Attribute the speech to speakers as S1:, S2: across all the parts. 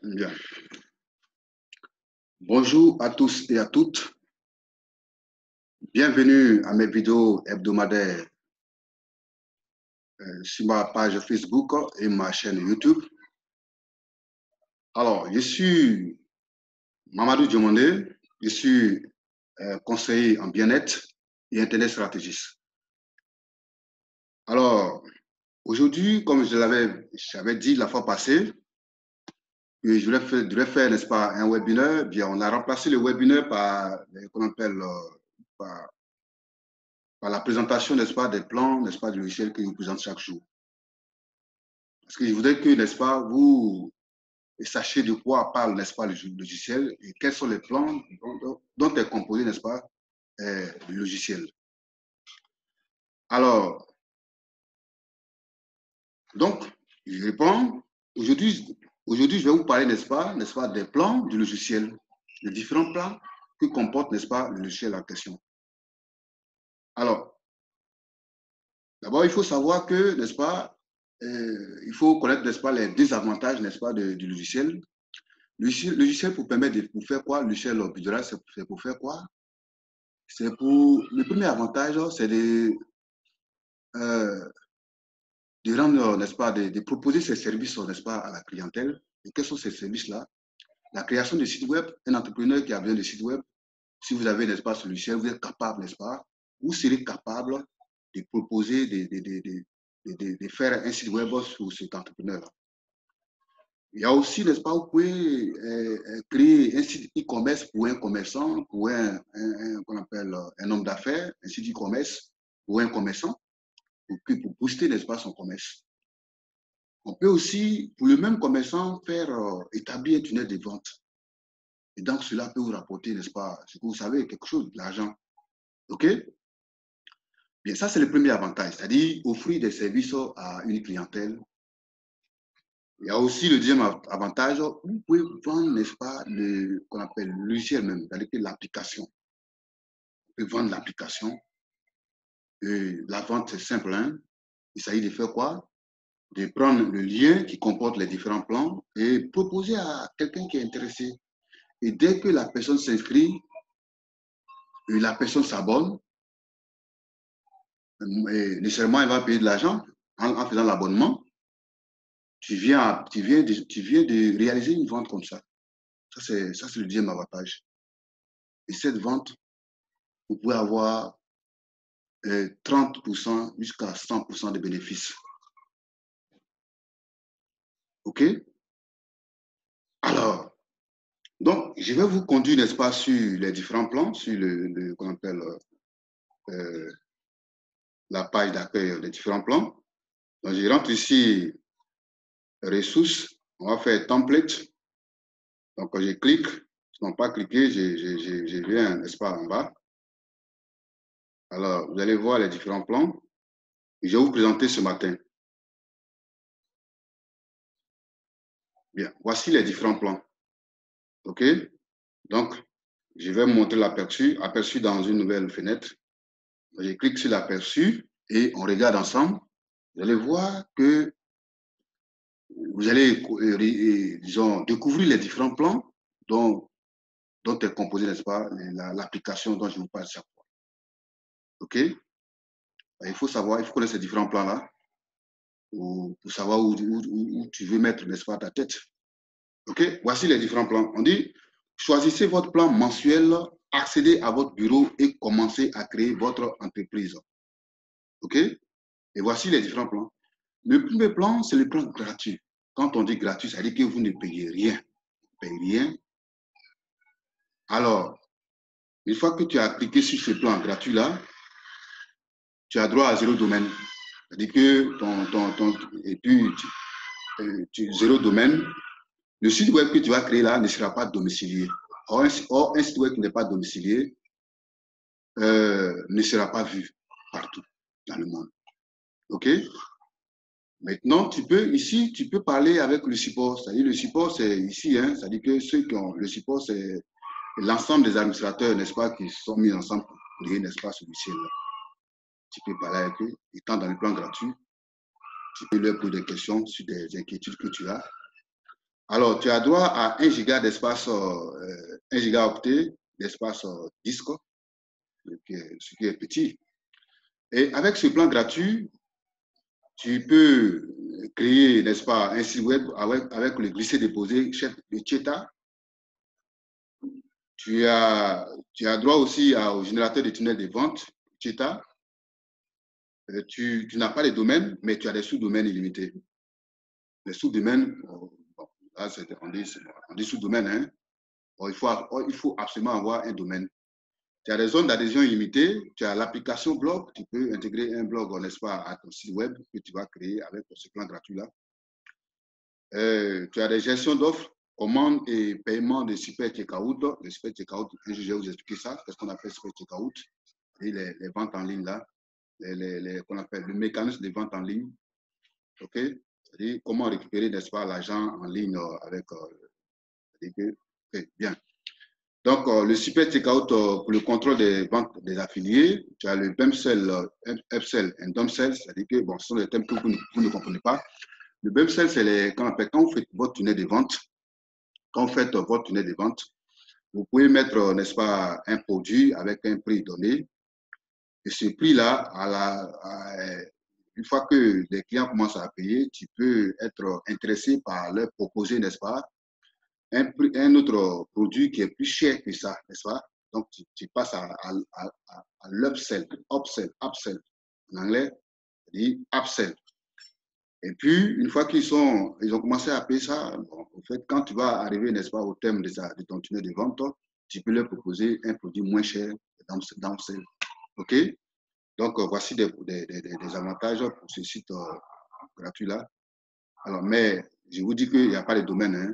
S1: Bien. Bonjour à tous et à toutes. Bienvenue à mes vidéos hebdomadaires sur ma page Facebook et ma chaîne YouTube. Alors, je suis Mamadou Diomandé, je suis conseiller en bien-être et internet stratégiste. Alors, aujourd'hui, comme j'avais dit la fois passée, que je devrais faire, n'est-ce pas, un webinaire. Bien, on a remplacé le webinaire par, qu'on appelle, par, par la présentation, n'est-ce pas, des plans, n'est-ce pas, du logiciel que je vous présente chaque jour. Parce que je voudrais que, n'est-ce pas, vous sachiez de quoi parle, n'est-ce pas, le logiciel et quels sont les plans dont est composé, n'est-ce pas, le logiciel. Alors, donc, je réponds. Aujourd'hui, je vais vous parler, n'est-ce pas, des plans du logiciel, les différents plans que comporte, n'est-ce pas, le logiciel en question. Alors, d'abord, il faut savoir que, n'est-ce pas, il faut connaître, n'est-ce pas, les désavantages, n'est-ce pas, du logiciel. Le logiciel pour permettre pour faire quoi? Le logiciel bureau, c'est pour faire quoi? C'est pour le premier avantage, c'est euh, de rendre, n'est-ce pas, de proposer ces services, n'est-ce pas, à la clientèle. Et quels sont ces services-là? La création de sites web. Un entrepreneur qui a besoin de sites web, si vous avez, n'est-ce pas, ce logiciel, vous êtes capable, n'est-ce pas, vous serez capable de proposer, de faire un site web sur cet entrepreneur-là. Il y a aussi, n'est-ce pas, vous pouvez créer un site e-commerce pour un commerçant, pour qu'on appelle un homme d'affaires, un site e-commerce pour un commerçant, pour booster, n'est-ce pas, son commerce. On peut aussi, pour le même commerçant, faire établir un tunnel de vente. Et donc, cela peut vous rapporter, n'est-ce pas, ce que vous savez, quelque chose, de l'argent. OK? Bien, ça, c'est le premier avantage, c'est-à-dire offrir des services à une clientèle. Il y a aussi le deuxième avantage, vous pouvez vendre, n'est-ce pas, le qu'on appelle le logiciel même, c'est-à-dire l'application. Vous pouvez vendre l'application. Et la vente, c'est simple. Hein? Il s'agit de faire quoi? De prendre le lien qui comporte les différents plans et proposer à quelqu'un qui est intéressé. Et dès que la personne s'inscrit, et la personne s'abonne, nécessairement, elle va payer de l'argent en faisant l'abonnement. Tu viens de réaliser une vente comme ça. Ça, c'est le deuxième avantage. Et cette vente, vous pouvez avoir 30% jusqu'à 100% de bénéfices. OK? Alors, donc, je vais vous conduire, n'est-ce pas, sur les différents plans, sur qu'on appelle euh, la page d'accueil des différents plans. Donc, je rentre ici, ressources, on va faire template. Donc, je clique, non pas cliquer, je viens, n'est-ce pas, en bas. Alors, vous allez voir les différents plans. Et je vais vous présenter ce matin. Bien, voici les différents plans. OK? Donc, je vais montrer l'aperçu, aperçu dans une nouvelle fenêtre. Je clique sur l'aperçu et on regarde ensemble. Vous allez voir que vous allez, disons, découvrir les différents plans dont est composée, n'est-ce pas, l'application dont je vous parle chaque fois. OK? Il faut savoir, il faut connaître ces différents plans-là pour savoir où tu veux mettre, n'est-ce pas, ta tête. OK? Voici les différents plans. On dit, choisissez votre plan mensuel, accédez à votre bureau et commencez à créer votre entreprise. OK? Et voici les différents plans. Le premier plan, c'est le plan gratuit. Quand on dit gratuit, ça veut dire que vous ne payez rien. Vous ne payez rien. Alors, une fois que tu as cliqué sur ce plan gratuit-là, tu as droit à 0 domaine. C'est-à-dire que et puis, zéro domaine, le site web que tu vas créer là ne sera pas domicilié. Or, un site web qui n'est pas domicilié ne sera pas vu partout dans le monde. OK? Maintenant, ici, tu peux parler avec le support. C'est-à-dire, le support, c'est ici, hein, c'est-à-dire que ceux qui ont le support, c'est l'ensemble des administrateurs, n'est-ce pas, qui sont mis ensemble pour créer, n'est-ce pas, ce logiciel-là. Tu peux parler avec eux, étant dans le plan gratuit, tu peux leur poser des questions sur des inquiétudes que tu as. Alors, tu as droit à 1 giga d'espace, 1 gigaoctet d'espace disque, ce qui est petit. Et avec ce plan gratuit, tu peux créer, n'est-ce pas, un site web avec le glisser-déposer de Cheta. Tu as droit aussi au générateur de tunnels de vente, Cheta. Tu n'as pas de domaine, mais tu as des sous-domaines illimités. Les sous-domaines, bon, là, on dit sous-domaine, hein. Bon, il faut absolument avoir un domaine. Tu as des zones d'adhésion illimitées, tu as l'application blog, tu peux intégrer un blog, n'est-ce pas, à ton site web que tu vas créer avec ce plan gratuit-là. Tu as des gestions d'offres, commandes et paiement de super checkout. Le super checkout, je vais vous expliquer ça, qu'est-ce qu'on appelle super checkout, et les ventes en ligne là, qu'on appelle le mécanisme de vente en ligne. OK? C'est-à-dire comment récupérer, n'est-ce pas, l'argent en ligne avec. Bien. Donc, le super checkout pour le contrôle des ventes des affiliés, tu as le BEMSEL, upsell et downsell, c'est-à-dire que, bon, ce sont des thèmes que vous ne comprenez pas. Le BEMSEL, c'est quand vous faites votre tunnel de vente, vous pouvez mettre, n'est-ce pas, un produit avec un prix donné. Et ce prix-là, une fois que les clients commencent à payer, tu peux être intéressé par leur proposer, n'est-ce pas, un autre produit qui est plus cher que ça, n'est-ce pas? Donc, tu passes à l'upsell, upsell. En anglais, on dit upsell. Et puis, une fois ils ont commencé à payer ça, bon, en fait, quand tu vas arriver, n'est-ce pas, au terme de ton tunnel de vente, tu peux leur proposer un produit moins cher downsell. OK? Donc, voici des avantages pour ce site gratuit-là. Alors, mais je vous dis qu'il n'y a pas de domaine, hein?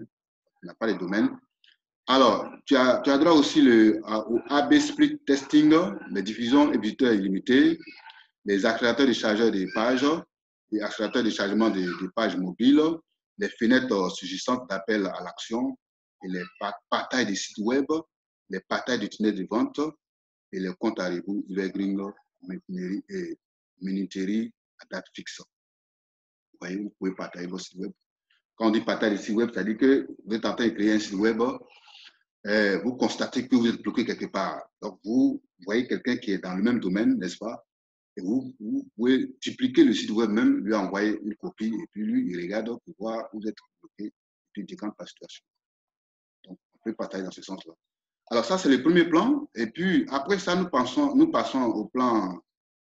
S1: Il n'y a pas de domaine. Alors, tu as droit aussi au AB Split Testing, les diffusions et visiteurs illimités, les accélérateurs de chargeurs de pages, les accélérateurs de chargement de pages mobiles, les fenêtres surgissantes d'appel à l'action, et les partages des sites web, les partages du tunnel de vente, et les comptes à rebours, evergreen, et minuterie à date fixe. Vous voyez, vous pouvez partager vos sites web. Quand on dit partage des sites web, c'est-à-dire que vous êtes en train de créer un site web, vous constatez que vous êtes bloqué quelque part. Donc, vous voyez quelqu'un qui est dans le même domaine, n'est-ce pas? Et vous pouvez dupliquer le site web même, lui envoyer une copie, et puis lui, il regarde pour voir où vous êtes bloqué, et puis il décante la situation. Donc, on peut partager dans ce sens-là. Alors, ça, c'est le premier plan. Et puis, après ça, nous passons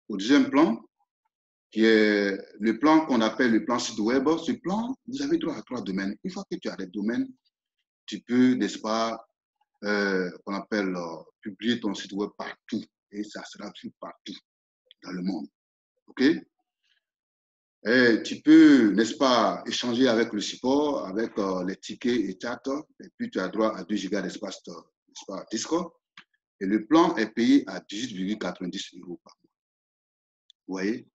S1: au deuxième plan, qui est le plan qu'on appelle le plan site web. Ce plan, vous avez droit à 3 domaines. Une fois que tu as des domaines, tu peux, n'est-ce pas, qu'on appelle publier ton site web partout. Et ça sera vu partout dans le monde. OK? Et tu peux, n'est-ce pas, échanger avec le support, avec les tickets et chats. Et puis, tu as droit à 2 gigas d'espace, n'est-ce pas, Discord. Et le plan est payé à 18,90 € par mois. Vous voyez?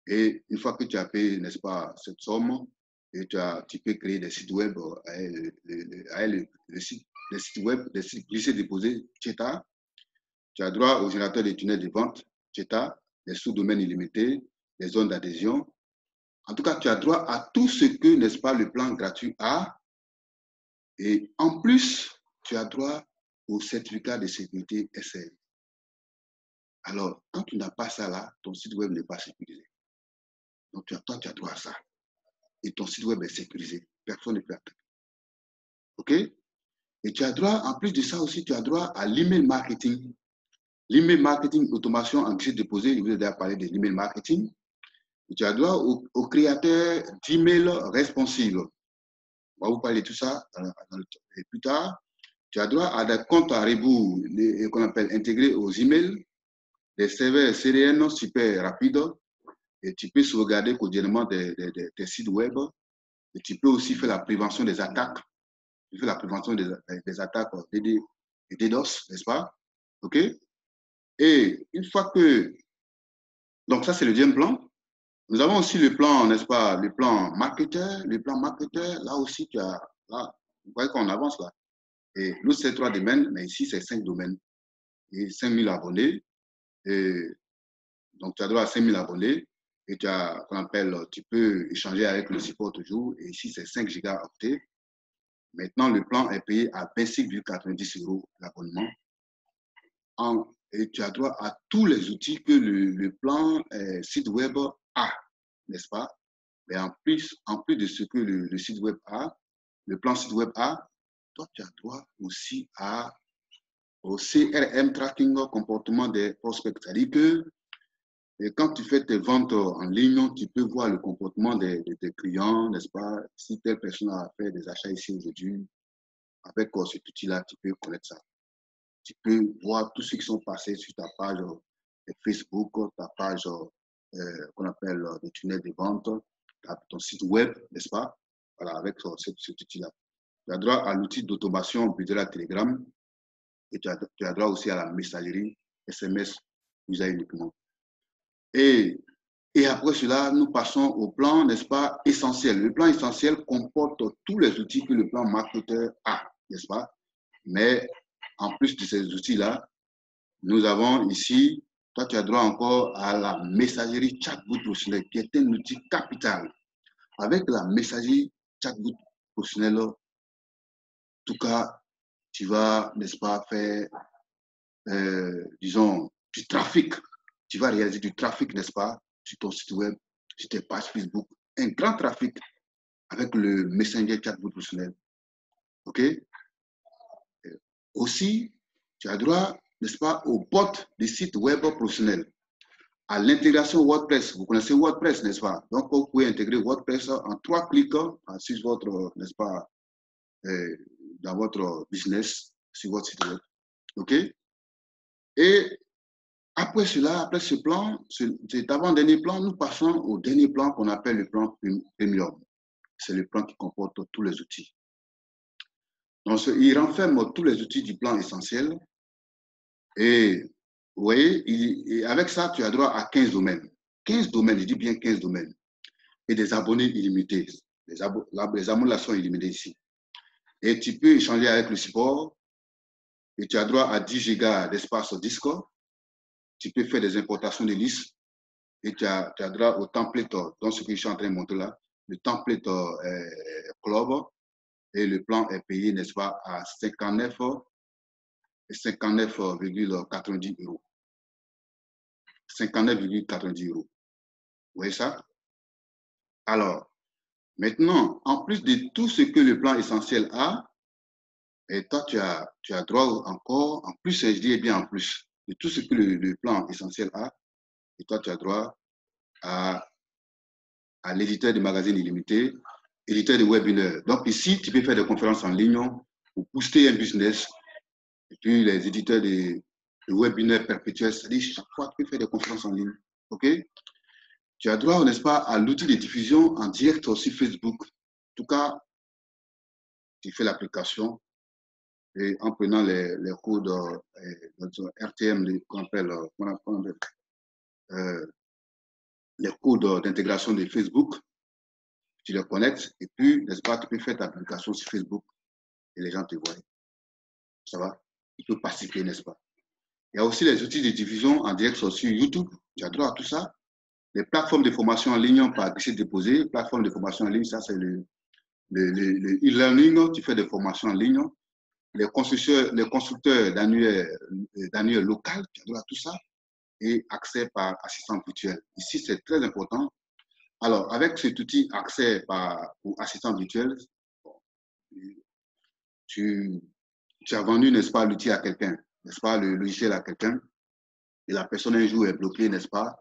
S1: Et une fois que tu as payé, n'est-ce pas, cette somme, et tu peux créer des sites web, les sites web, des sites glissés déposés, Cheta. Tu as droit au générateur des tunnels de vente, Cheta, les sous-domaines illimités, les zones d'adhésion. En tout cas, tu as droit à tout ce que, n'est-ce pas, le plan gratuit a. Et en plus, tu as droit au certificat de sécurité SL. Alors, quand tu n'as pas ça là, ton site web n'est pas sécurisé. Donc, toi, tu as droit à ça. Et ton site web est sécurisé. Personne ne peut attaquer. OK? Et tu as droit, en plus de ça aussi, tu as droit à l'email marketing. L'email marketing automation en guichet déposé, je vous ai déjà parlé de l'email marketing. Et tu as droit au créateur d'email responsive. On va vous parler de tout ça et plus tard. Tu as droit à des comptes à rebours qu'on appelle intégrés aux emails, des serveurs CDN super rapides, et tu peux sauvegarder quotidiennement des sites web, et tu peux aussi faire la prévention des attaques. Tu fais la prévention des attaques de DDoS, n'est-ce pas? OK? Et une fois que... Donc ça, c'est le deuxième plan. Nous avons aussi le plan, n'est-ce pas, le plan marketeur. Le plan marketeur, là aussi, là, vous voyez qu'on avance là. Et nous, c'est 3 domaines, mais ici, c'est 5 domaines. Et 5000 abonnés. Et donc, tu as droit à 5000 abonnés. Et tu peux échanger avec le support toujours. Et ici, c'est 5 gigaoctets. Maintenant, le plan est payé à 26,90 € l'abonnement. Et tu as droit à tous les outils que le plan site web a, n'est-ce pas? Mais en plus de ce que le site web a, le plan site web a, toi, tu as droit aussi au CRM tracking comportement des prospects. C'est-à-dire que quand tu fais tes ventes en ligne, tu peux voir le comportement de tes clients, n'est-ce pas? Si telle personne a fait des achats ici aujourd'hui, avec cet outil-là, tu peux connaître ça. Tu peux voir tous ceux qui sont passés sur ta page Facebook, ta page qu'on appelle le tunnel de vente, ton site web, n'est-ce pas? Voilà, avec cet outil-là. Tu as droit à l'outil d'automation de la Telegram et tu as droit aussi à la messagerie SMS user uniquement. Et après cela, nous passons au plan, n'est-ce pas, essentiel. Le plan essentiel comporte tous les outils que le plan marketeur a, n'est-ce pas? Mais en plus de ces outils-là, nous avons ici, toi tu as droit encore à la messagerie chatbot professionnel, qui est un outil capital. Avec la messagerie chatbot professionnel, en tout cas, tu vas, n'est-ce pas, faire, disons, du trafic. Tu vas réaliser du trafic, n'est-ce pas, sur ton site web, sur tes pages Facebook. Un grand trafic avec le Messenger chatbot professionnel. OK? Aussi, tu as droit, n'est-ce pas, au bot des sites web professionnels, à l'intégration WordPress. Vous connaissez WordPress, n'est-ce pas? Donc, vous pouvez intégrer WordPress en 3 clics sur votre, n'est-ce pas, dans votre business, sur votre site web. OK? Et après cela, après ce plan, cet avant-dernier plan, nous passons au dernier plan qu'on appelle le plan Premium. C'est le plan qui comporte tous les outils. Donc, il renferme tous les outils du plan essentiel. Et vous voyez, et avec ça, tu as droit à 15 domaines. 15 domaines, je dis bien 15 domaines. Et des abonnés illimités. Les abonnés sont illimités ici. Et tu peux échanger avec le support. Et tu as droit à 10 gigas d'espace Discord. Tu peux faire des importations de listes. Et tu as droit au template, dans ce que je suis en train de montrer là, le template club. Et le plan est payé, n'est-ce pas, à 59,90 €. 59,90 €. Vous voyez ça? Alors, maintenant, en plus de tout ce que le plan essentiel a, et toi, tu as droit encore, en plus, je dis bien en plus, de tout ce que le plan essentiel a, et toi, tu as droit à l'éditeur de magazines illimité, éditeur de webinaire. Donc ici, tu peux faire des conférences en ligne pour booster un business. Et puis, les éditeurs de webinaires perpétuels, c'est-à-dire chaque fois, tu peux faire des conférences en ligne. OK? Tu as droit, n'est-ce pas, à l'outil de diffusion en direct sur Facebook. En tout cas, tu fais l'application et en prenant les codes RTM, qu'on appelle, les codes d'intégration de Facebook, tu les connectes et puis, n'est-ce pas, tu peux faire ta application sur Facebook et les gens te voient. Ça va? Tu peux participer, n'est-ce pas? Il y a aussi les outils de diffusion en direct sur YouTube. Tu as droit à tout ça. Les plateformes de formation en ligne par guichet déposé. Plateforme de formation en ligne, ça c'est le e-learning. Tu fais des formations en ligne. Les constructeurs d'annuaires locales, tu as droit à tout ça. Et accès par assistant virtuel. Ici, c'est très important. Alors, avec cet outil accès pour assistant virtuel, tu as vendu, n'est-ce pas, l'outil à quelqu'un, n'est-ce pas, le logiciel à quelqu'un, et la personne un jour est bloquée, n'est-ce pas,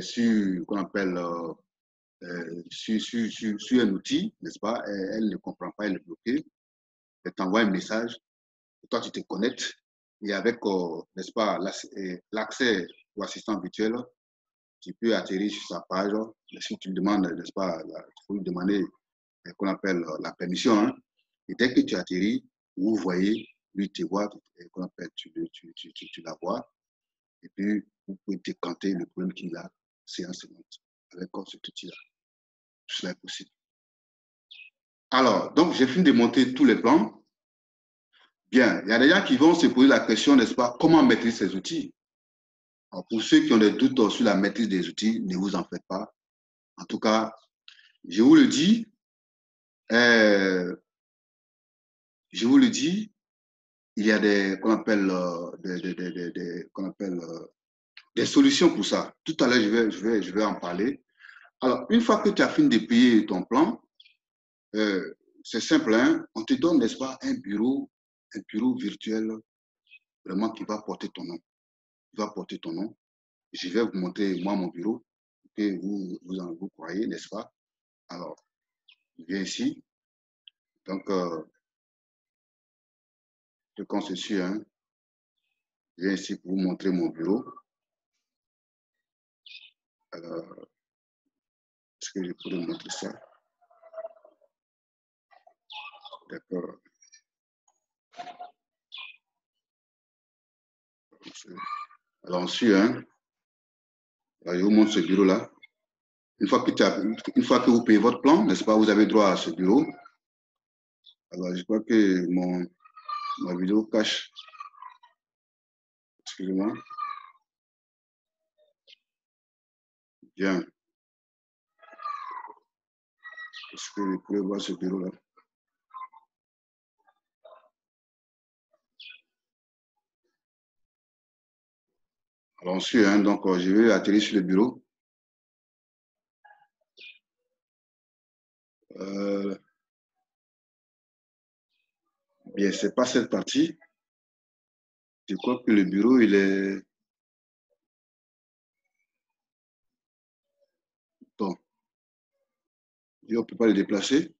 S1: sur, qu'on appelle, sur un outil, n'est-ce pas, elle ne comprend pas, elle est bloquée, elle t'envoie un message, et toi tu te connectes, et avec, n'est-ce pas, l'accès au assistant virtuel, tu peux atterrir sur sa page, si tu demandes, n'est-ce pas, il faut lui demander qu'on appelle la permission, hein, et dès que tu atterris, vous voyez, lui te voit, qu'on appelle, tu la vois, et puis vous pouvez décanter le problème qu'il a, séance avec cet outil-là. Tout cela est possible. Alors, donc j'ai fini de monter tous les plans. Bien, il y a des gens qui vont se poser la question, n'est-ce pas, comment maîtriser ces outils? Alors, pour ceux qui ont des doutes sur la maîtrise des outils, ne vous en faites pas. En tout cas, je vous le dis, je vous le dis, il y a des, qu'on appelle, des solutions pour ça. Tout à l'heure, je vais en parler. Alors, une fois que tu as fini de payer ton plan, c'est simple, hein? On te donne, n'est-ce pas, un bureau virtuel vraiment qui va porter ton nom. Qui va porter ton nom. Je vais vous montrer, moi, mon bureau, que vous croyez, n'est-ce pas? Alors, je viens ici. Donc, je compte dessus, hein? Je viens ici pour vous montrer mon bureau. Alors, est-ce que je pourrais vous montrer ça? D'accord. Alors, ensuite, hein? Alors, je vous montre ce bureau-là. Une fois que vous payez votre plan, n'est-ce pas, vous avez droit à ce bureau. Alors, je crois que ma vidéo cache. Excusez-moi. Bien. Est-ce que vous pouvez voir ce bureau-là? Alors, ensuite, hein, donc, je vais atterrir sur le bureau. Bien, c'est pas cette partie. Je crois que le bureau, il est... Bon, on ne peut pas le déplacer.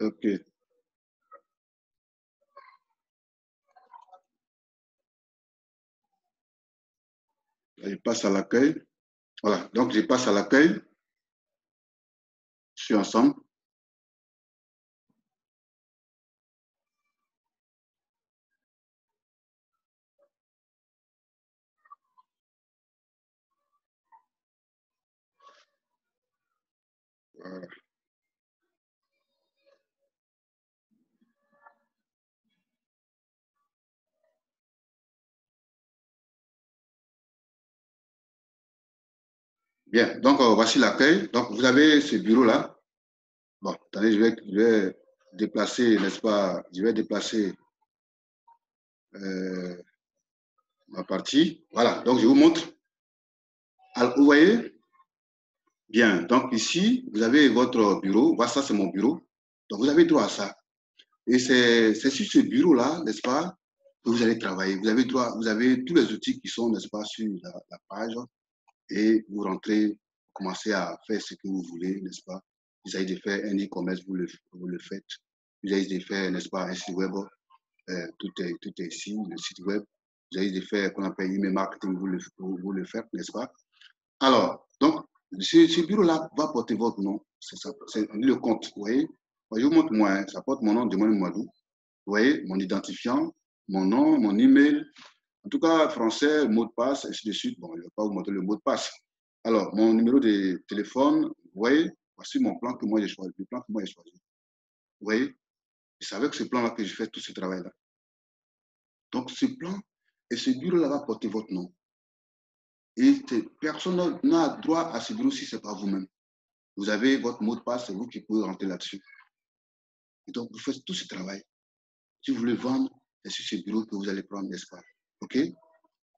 S1: OK. Là, je passe à l'accueil. Voilà, donc je passe à l'accueil. Je suis ensemble. Voilà. Bien, donc voici l'accueil. Donc, vous avez ce bureau-là. Bon, attendez, je vais déplacer, n'est-ce pas? Je vais déplacer ma partie. Voilà, donc je vous montre. Alors, vous voyez? Bien, donc ici, vous avez votre bureau. Voilà, ça, c'est mon bureau. Donc, vous avez droit à ça. Et c'est sur ce bureau-là, n'est-ce pas, que vous allez travailler. Vous avez droit, vous avez tous les outils qui sont, n'est-ce pas, sur la page. Et vous rentrez, vous commencez à faire ce que vous voulez, n'est-ce pas? Vous avez de faire un e-commerce, vous le faites. Vous avez de faire, n'est-ce pas, un site web, tout est ici, le site web. Vous avez de faire, qu'on appelle email marketing, vous le faites, n'est-ce pas? Alors, donc, ce bureau-là va porter votre nom. C'est ça, c'est le compte, vous voyez? Moi, je vous montre moi, hein, ça porte mon nom, demandez Madou. Vous voyez, mon identifiant, mon nom, mon email. En tout cas, français, mot de passe, ainsi de suite. Bon, je ne vais pas vous montrer le mot de passe. Alors, mon numéro de téléphone, vous voyez, voici mon plan que moi j'ai choisi, le plan que moi j'ai choisi. Vous voyez, c'est avec ce plan-là que je fais tout ce travail-là. Donc, ce plan et ce bureau-là va porter votre nom. Et personne n'a droit à ce bureau si ce n'est pas vous-même. Vous avez votre mot de passe, c'est vous qui pouvez rentrer là-dessus. Et donc, vous faites tout ce travail. Si vous voulez vendre, c'est sur ce bureau que vous allez prendre, n'est-ce pas? OK?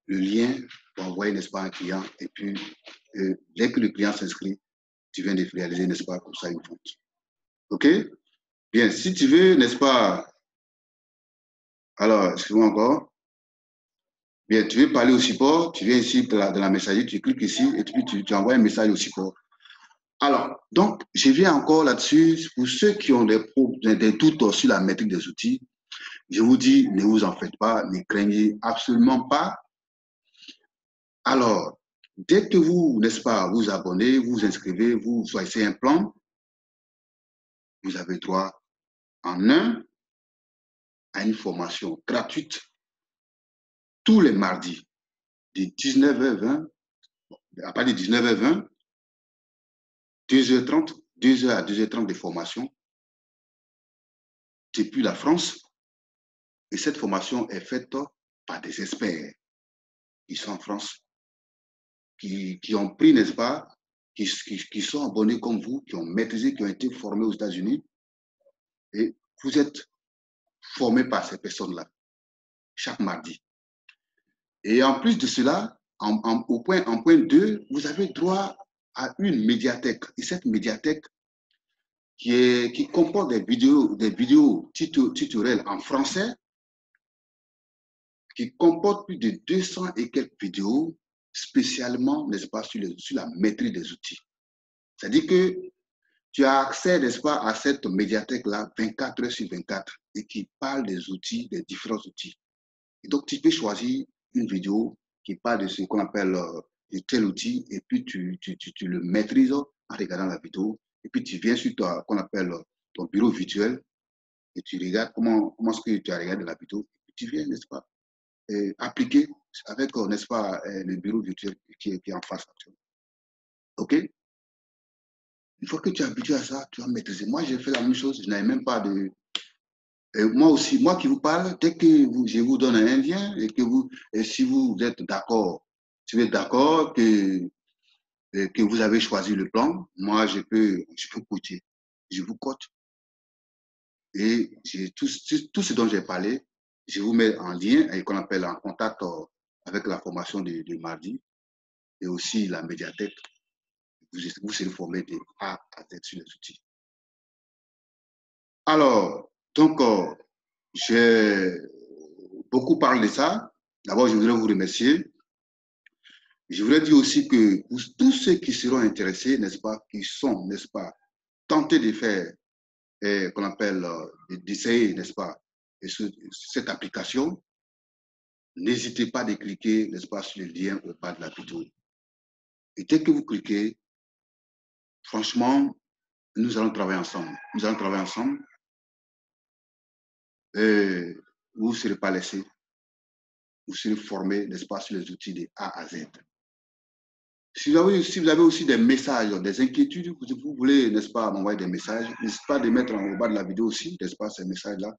S1: Le lien pour envoyer, n'est-ce pas, un client. Et puis, dès que le client s'inscrit, tu viens de réaliser, n'est-ce pas, comme ça, une vente. OK? Bien, si tu veux, n'est-ce pas, alors, excuse-moi encore. Bien, tu veux parler au support, tu viens ici de la messagerie, tu cliques ici et puis tu envoies un message au support. Alors, donc, je viens encore là-dessus. Pour ceux qui ont des doutes sur la métrique des outils, je vous dis, ne vous en faites pas, ne craignez absolument pas. Alors, dès que vous, n'est-ce pas, vous abonnez, vous inscrivez, vous choisissez un plan, vous avez droit en à une formation gratuite tous les mardis de 19h20, à partir de 19h20, 2h30, 2h à 2h30 de formation depuis la France. Et cette formation est faite par des experts qui sont en France, qui ont pris, n'est-ce pas, qui sont abonnés comme vous, qui ont maîtrisé, qui ont été formés aux États-Unis. Et vous êtes formés par ces personnes-là, chaque mardi. Et en plus de cela, en point 2, vous avez droit à une médiathèque. Et cette médiathèque qui comporte des vidéos tutoriels en français, qui comporte plus de 200 et quelques vidéos spécialement, n'est-ce pas, sur la maîtrise des outils. C'est-à-dire que tu as accès, n'est-ce pas, à cette médiathèque-là 24 heures sur 24 et qui parle des outils, des différents outils. Et donc, tu peux choisir une vidéo qui parle de ce qu'on appelle de tel outil et puis tu le maîtrises en regardant la vidéo et puis tu viens sur qu'on appelle ton bureau virtuel et tu regardes comment est-ce que tu as regardé la vidéo et tu viens, n'est-ce pas, appliquer avec, n'est-ce pas, le bureau virtuel qui est en face actuellement. OK? Une fois que tu es habitué à ça, tu vas maîtriser. Moi, j'ai fait la même chose. Je n'avais même pas de... moi aussi, moi qui vous parle, dès que je vous donne un lien et que et si vous êtes d'accord, si vous êtes d'accord que vous avez choisi le plan, moi, je peux coacher. Je vous coach. Et tout ce dont j'ai parlé, je vous mets en lien et qu'on appelle en contact avec la formation de mardi et aussi la médiathèque. Vous serez formé de A à Z sur les outils. Alors, donc, j'ai beaucoup parlé de ça. D'abord, je voudrais vous remercier. Je voudrais dire aussi que pour tous ceux qui seront intéressés, n'est-ce pas, qui sont, n'est-ce pas, tentés de faire, qu'on appelle, d'essayer, n'est-ce pas, cette application, n'hésitez pas à cliquer, n'est-ce pas, sur le lien au bas de la vidéo. Et dès que vous cliquez, franchement, nous allons travailler ensemble. Nous allons travailler ensemble. Et vous ne serez pas laissés. Vous serez formés, n'est-ce pas, sur les outils de A à Z. Si vous avez aussi des messages, des inquiétudes, vous voulez, n'est-ce pas, m'envoyer des messages, n'hésitez pas à les mettre en bas de la vidéo aussi, n'est-ce pas, ces messages-là,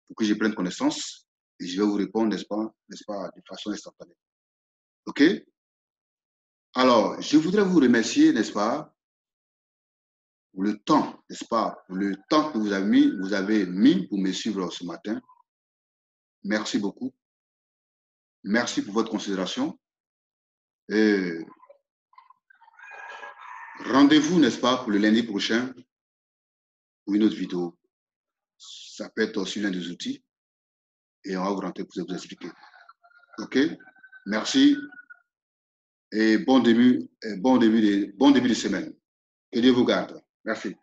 S1: pour que je prenne connaissance et je vais vous répondre, n'est-ce pas, de façon instantanée. OK? Alors, je voudrais vous remercier, n'est-ce pas, pour le temps, n'est-ce pas, pour le temps que vous avez mis pour me suivre ce matin. Merci beaucoup. Merci pour votre considération. Et rendez-vous, n'est-ce pas, pour le lundi prochain pour une autre vidéo. Ça peut être aussi l'un des outils et on va vous rentrer pour vous expliquer. OK? Merci et bon début de semaine. Que Dieu vous garde. Merci.